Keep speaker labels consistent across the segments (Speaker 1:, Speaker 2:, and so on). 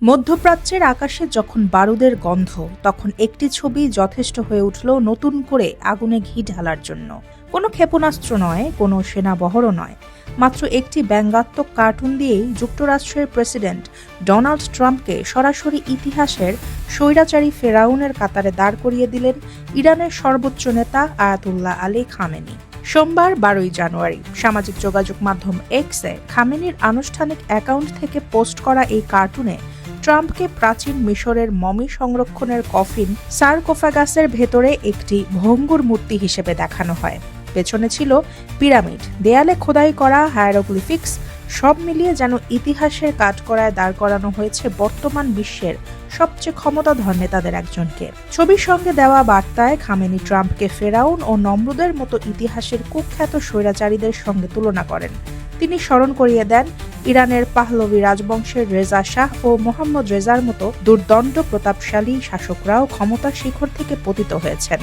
Speaker 1: মধ্যপ্রাচ্যের আকাশে যখন বারুদের গন্ধ, তখন একটি ছবি যথেষ্ট হয়ে উঠল নতুন করে আগুনে ঘি ঢালার জন্য। কোনো ক্ষেপণাস্ত্র নয়, কোনো সেনাবহরও নয়, মাত্র একটি ব্যঙ্গাত্মক কার্টুন দিয়েই যুক্তরাষ্ট্রের প্রেসিডেন্ট ডোনাল্ড ট্রাম্পকে সরাসরি ইতিহাসের স্বৈরাচারী ফেরাউনের কাতারে দাঁড় করিয়ে দিলেন ইরানের সর্বোচ্চ নেতা আয়াতুল্লাহ আলী খামেনি। সোমবার 12 জানুয়ারি সামাজিক যোগাযোগ মাধ্যম এক্সে খামেনির আনুষ্ঠানিক অ্যাকাউন্ট থেকে পোস্ট করা এই কার্টুনে ট্রাম্পকে প্রাচীন মিশরের মমি সংরক্ষণের কফিন সারকোফাগাসের ভেতরে একটি ভঙ্গুর মূর্তি হিসেবে দেখানো হয়। পেছনে ছিল পিরামিড, দেয়ালে খোদাই করা হায়ারোগ্লিফিক্স, সব মিলিয়ে যেন ইতিহাসের কাঠগড়ায় দাঁড় করানো হয়েছে বর্তমান বিশ্বের সবচেয়ে ক্ষমতাধর নেতাদের একজনকে। ছবির সঙ্গে দেওয়া বার্তায় খামেনি ট্রাম্পকে ফেরাউন ও নমরুদের মতো ইতিহাসের কুখ্যাত স্বৈরাচারীদের সঙ্গে তুলনা করেন। তিনি স্মরণ করিয়ে দেন ইরানের পাহলভি রাজবংশের রেজা শাহ ও মোহাম্মদ রেজার মতো দুর্দণ্ড প্রতাপশালী শাসকরাও ক্ষমতার শিখর থেকে পতিত হয়েছেন।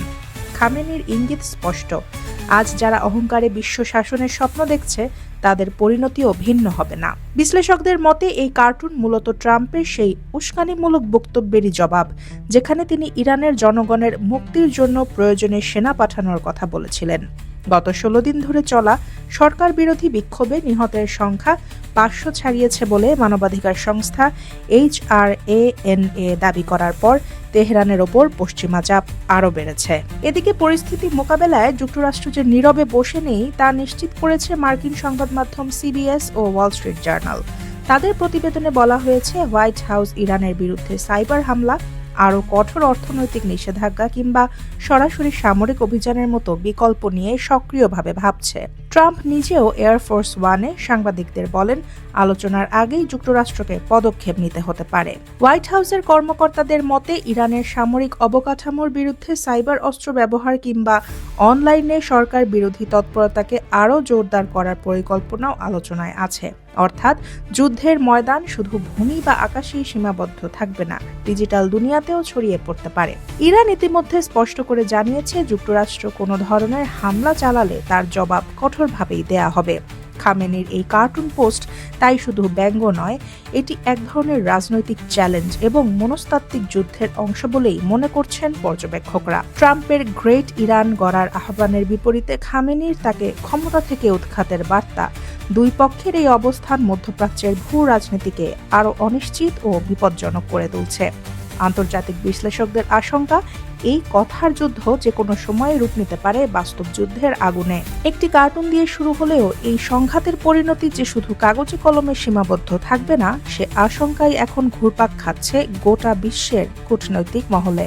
Speaker 1: খামেনির ইঙ্গিত স্পষ্ট, আজ যারা অহংকারে বিশ্ব শাসনের স্বপ্ন দেখছে তাদের পরিণতিও ভিন্ন হবে না। বিশ্লেষকদের মতে এই কার্টুন মূলত ট্রাম্পের সেই উস্কানিমূলক বক্তব্যেরই জবাব, যেখানে তিনি ইরানের জনগণের মুক্তির জন্য প্রয়োজনে সেনা পাঠানোর কথা বলেছিলেন। গত 16 দিন ধরে চলা সরকার বিরোধী বিক্ষোভে নিহতের সংখ্যা 500 ছাড়িয়েছে বলে মানবাধিকার সংস্থা HRANA দাবি করার পর তেহরানের ওপর পশ্চিমা চাপ আরও বেড়েছে। এদিকে পরিস্থিতি মোকাবেলায় যুক্তরাষ্ট্র যে নীরবে বসে নেই তা নিশ্চিত করেছে মার্কিন সংবাদ মাধ্যম CBS ও ওয়াল স্ট্রিট জার্নাল। তাদের প্রতিবেদনে বলা হয়েছে, হোয়াইট হাউস ইরানের বিরুদ্ধে সাইবার হামলা, আরও কঠোর অর্থনৈতিক নিষেধাজ্ঞা কিংবা সরাসরি সামরিক অভিযানের মতো বিকল্প নিয়ে সক্রিয়ভাবে ভাবছে। ট্রাম্প নিজেও এয়ারফোর্স ওয়ানে সাংবাদিকদের বলেন, আলোচনার আগেই যুক্তরাষ্ট্রকে পদক্ষেপ নিতে হতে পারে। হোয়াইট হাউসের কর্মকর্তাদের মতে ইরানের সামরিক অবকাঠামোর বিরুদ্ধে সাইবার অস্ত্র ব্যবহার কিংবা অনলাইনে সরকার বিরোধী তৎপরতাকে আরও জোরদার করার পরিকল্পনাও আলোচনায় আছে। অর্থাৎ যুদ্ধের ময়দান শুধু ভূমি বা আকাশেই সীমাবদ্ধ থাকবে না, ডিজিটাল দুনিয়াতেও ছড়িয়ে পড়তে পারে। ইরান ইতিমধ্যে স্পষ্ট করে জানিয়েছে, যুক্তরাষ্ট্র কোনো ধরনের হামলা চালালে তার জবাব কঠোরভাবেই দেয়া হবে। খামেনির এই কার্টুন পোস্ট তাই শুধু ব্যঙ্গ নয়, এটি এক ধরনের রাজনৈতিক চ্যালেঞ্জ এবং মনস্তাত্ত্বিক যুদ্ধের অংশ বলেই মনে করছেন পর্যবেক্ষকরা। ট্রাম্পের গ্রেট ইরান গড়ার আহ্বানের বিপরীতে খামেনির তাকে ক্ষমতা থেকে উৎখাতের বার্তা, দুই পক্ষের এই অবস্থান মধ্যপ্রাচ্যের ভূ রাজনীতিকে আরও অনিশ্চিত ও বিপজ্জনক করে তুলছে। আন্তর্জাতিক বিশ্লেষকদের আশঙ্কা, এই কথার যুদ্ধ যে কোনো সময় রূপ নিতে পারে বাস্তব যুদ্ধের আগুনে। একটি কার্টুন দিয়ে শুরু হলেও এই সংঘাতের পরিণতি যে শুধু কাগজে কলমে সীমাবদ্ধ থাকবে না, সে আশঙ্কাই এখন ঘুরপাক খাচ্ছে গোটা বিশ্বের কূটনৈতিক মহলে।